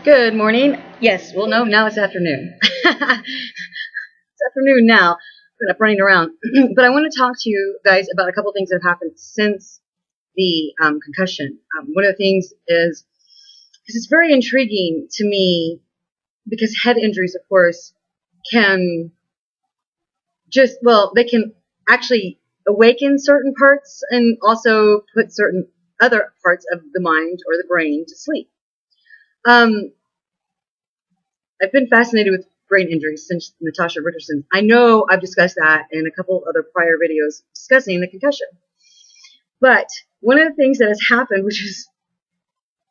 Good morning. Yes, well, no, now it's afternoon. It's afternoon now. I'm up running around. But I want to talk to you guys about a couple things that have happened since the concussion. One of the things is, because it's very intriguing to me, because head injuries, of course, can they can actually awaken certain parts and also put certain other parts of the mind or the brain to sleep. I've been fascinated with brain injuries since Natasha Richardson. I know I've discussed that in a couple other prior videos discussing the concussion. But one of the things that has happened, which is,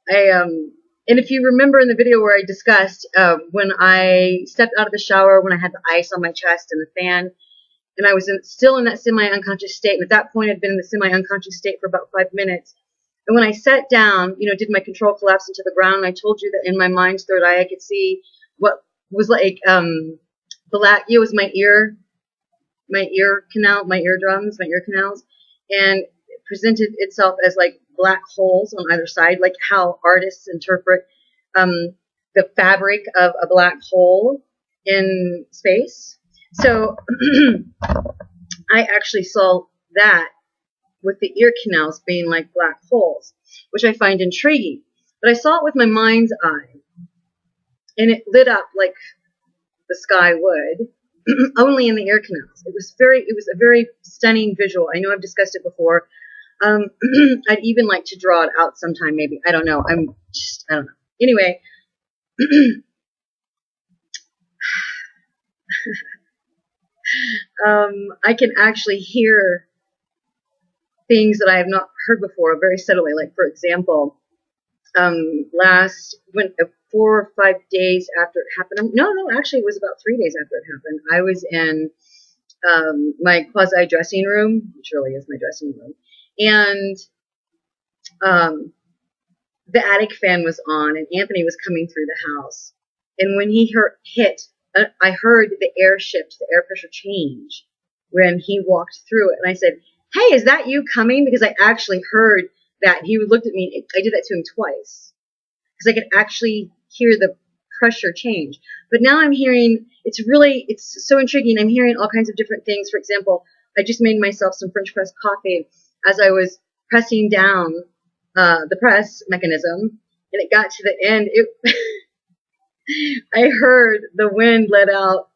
and if you remember in the video where I discussed when I stepped out of the shower, when I had the ice on my chest and the fan, and I was still in that semi-unconscious state, and at that point I'd been in the semi-unconscious state for about 5 minutes. And when I sat down, did my control collapse into the ground, I told you that in my mind's third eye I could see what was like black. It was my ear canal, my eardrums, my ear canals, and it presented itself as like black holes on either side, like how artists interpret the fabric of a black hole in space. So I actually saw that with the ear canals being like black holes, which I find intriguing. But I saw it with my mind's eye, and it lit up like the sky would, only in the ear canals. It was a very stunning visual. I know I've discussed it before. I'd even like to draw it out sometime, maybe. I don't know. I don't know. Anyway, I can actually hear things that I have not heard before very subtly. Like, for example, 4 or 5 days after it happened. No, actually, it was about 3 days after it happened. I was in my quasi dressing room, which really is my dressing room, and the attic fan was on, and Anthony was coming through the house. And when he hit, I heard the air shift, the air pressure change when he walked through it. And I said, "Hey, is that you coming?" Because I actually heard that. He looked at me. I did that to him twice because I could actually hear the pressure change. But now I'm hearing, it's so intriguing. I'm hearing all kinds of different things. For example, I just made myself some French press coffee as I was pressing down the press mechanism, and it got to the end. I heard the wind let out,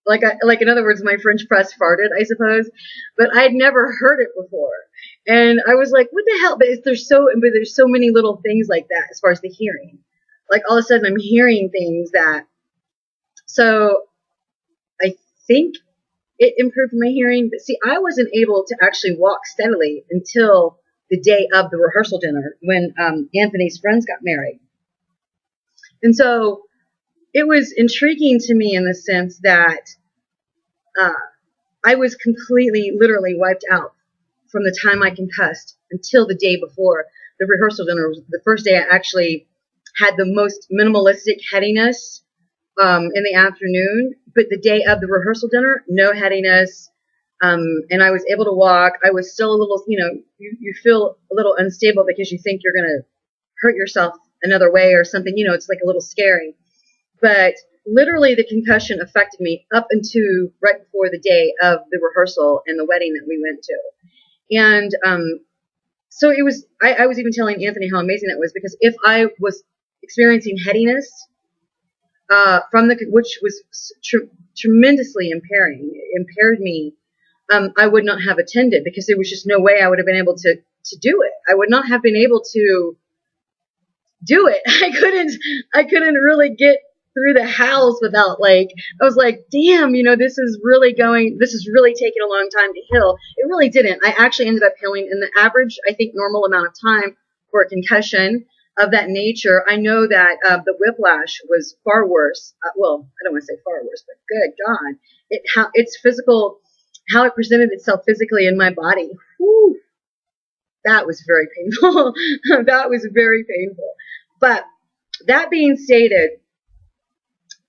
like in other words, my French press farted, I suppose, but I'd never heard it before. And I was like, what the hell? But there's so many little things like that as far as the hearing. Like all of a sudden I'm hearing things that, so I think it improved my hearing. But see, I wasn't able to actually walk steadily until the day of the rehearsal dinner when Anthony's friends got married. And so it was intriguing to me in the sense that I was completely, literally wiped out from the time I concussed until the day before the rehearsal dinner. Was the first day I actually had the most minimalistic headiness in the afternoon, but the day of the rehearsal dinner, no headiness, and I was able to walk. I was still a little, you feel a little unstable because you think you're going to hurt yourself another way or something, it's like a little scary. But literally the concussion affected me up until right before the day of the rehearsal and the wedding that we went to. And so it was, I was even telling Anthony how amazing that was, because if I was experiencing headiness which was tremendously impaired me, I would not have attended, because there was just no way I would have been able to do it. I would not have been able to do it. I couldn't really get through the house without, I was like, damn, this is really taking a long time to heal. It really didn't. I actually ended up healing in the average, I think, normal amount of time for a concussion of that nature. I know that the whiplash was far worse. Well, I don't want to say far worse, but good God, it's physical, how it presented itself physically in my body. Whew, that was very painful. That was very painful. But that being stated,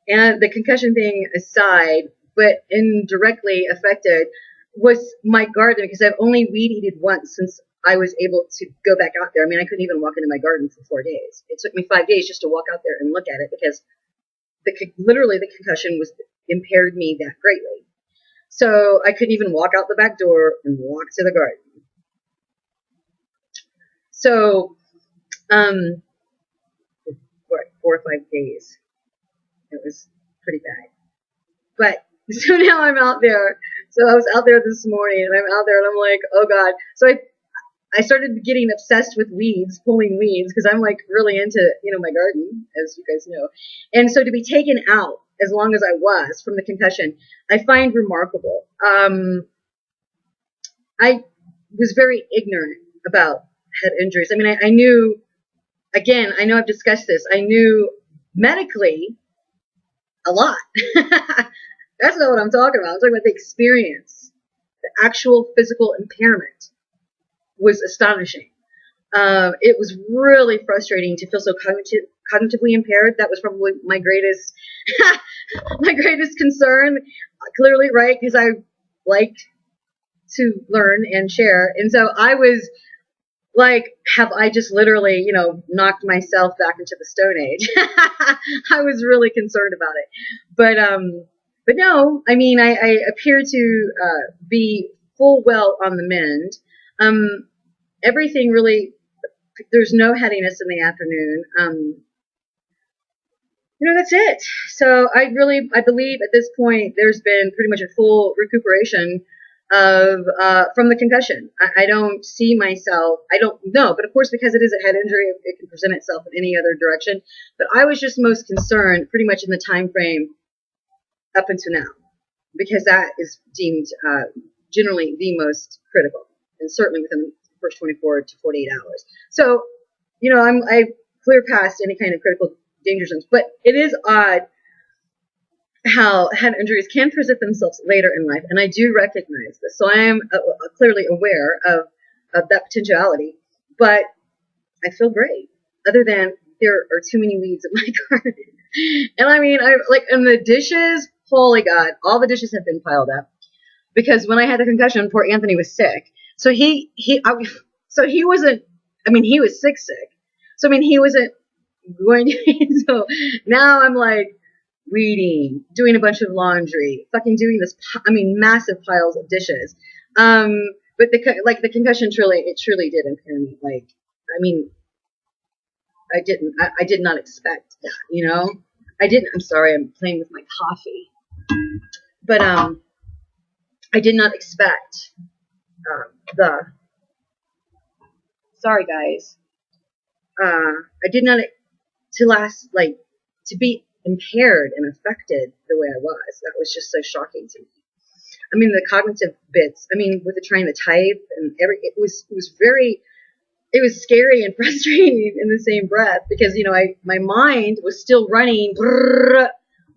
and the concussion thing aside, but indirectly affected was my garden, because I've only weed eated once since I was able to go back out there. I mean, I couldn't even walk into my garden for 4 days. It took me 5 days just to walk out there and look at it because literally the concussion was impaired me that greatly. So I couldn't even walk out the back door and walk to the garden. So, 4 or 5 days. It was pretty bad. But so now I'm out there. So I was out there this morning, and I'm out there, and I'm like, oh God. So I started getting obsessed with weeds, pulling weeds, because I'm like really into, my garden, as you guys know. And so to be taken out as long as I was from the concussion, I find remarkable. I was very ignorant about head injuries. I mean, I knew, again, I know I've discussed this. I knew medically a lot. That's not what I'm talking about. I'm talking about the experience. The actual physical impairment was astonishing. It was really frustrating to feel so cognitively impaired. That was probably my greatest concern. Clearly, right? Because I like to learn and share, and so I was like, have I just literally, knocked myself back into the Stone Age? I was really concerned about it, but no. I mean, I appear to be full well on the mend. Everything really. There's no headiness in the afternoon. That's it. So I believe at this point there's been pretty much a full recuperation from the concussion. I don't see myself. I don't know, but of course, because it is a head injury, it can present itself in any other direction. But I was just most concerned, pretty much in the time frame up until now, because that is deemed generally the most critical, and certainly within the first 24 to 48 hours. So, I clear past any kind of critical danger zones. But it is odd how head injuries can present themselves later in life, and I do recognize this. So I am clearly aware of that potentiality, but I feel great. Other than there are too many weeds in my garden, and I mean, and the dishes. Holy God, all the dishes have been piled up because when I had the concussion, poor Anthony was sick. So he wasn't. I mean, he was sick. So I mean, he wasn't going to. So now I'm like weeding, doing a bunch of laundry, fucking doing this. I mean, massive piles of dishes. But the concussion truly did impair me. Like, I mean, I did not expect that. I didn't. I'm sorry, I'm playing with my coffee. But I did not expect sorry guys. I did not to be impaired and affected the way I was. That was just so shocking to me. I mean, the cognitive bits. I mean, with the trying to type and it was scary and frustrating in the same breath because my mind was still running,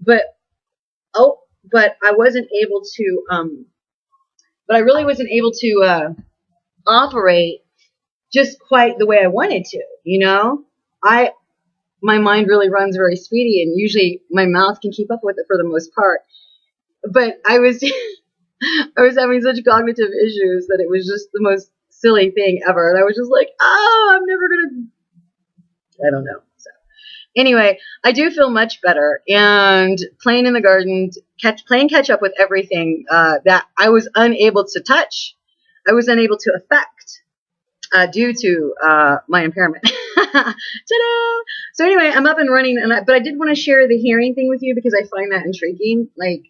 but I wasn't able to. But I really wasn't able to operate just quite the way I wanted to. My mind really runs very speedy, and usually my mouth can keep up with it for the most part. But I was having such cognitive issues that it was just the most silly thing ever, and I was just like, oh, I'm never gonna. I don't know. So anyway, I do feel much better, and playing in the garden, playing catch up with everything that I was unable to touch, I was unable to affect. Due to my impairment. Ta-da! So anyway, I'm up and running, but I did want to share the hearing thing with you because I find that intriguing. Like,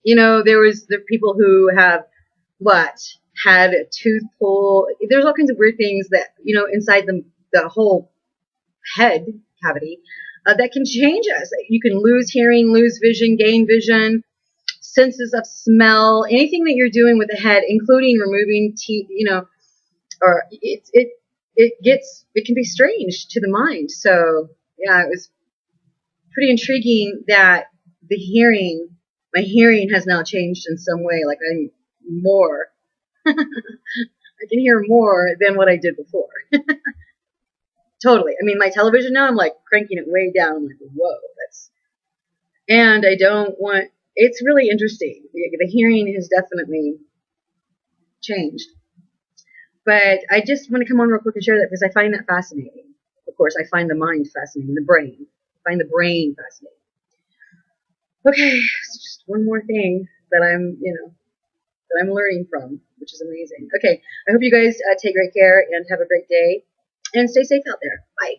there are people who have had a tooth pull. There's all kinds of weird things that inside the whole head cavity that can change us. You can lose hearing, lose vision, gain vision, senses of smell, anything that you're doing with the head, including removing teeth. Or it can be strange to the mind. So yeah, it was pretty intriguing that my hearing has now changed in some way. Like I'm more, I can hear more than what I did before. Totally. I mean, my television now, I'm like cranking it way down. I'm like, whoa, and I don't want. It's really interesting. The hearing has definitely changed. But I just want to come on real quick and share that because I find that fascinating. Of course, I find the mind fascinating, the brain. I find the brain fascinating. Okay, so just one more thing that I'm learning from, which is amazing. Okay, I hope you guys take great care and have a great day and stay safe out there. Bye.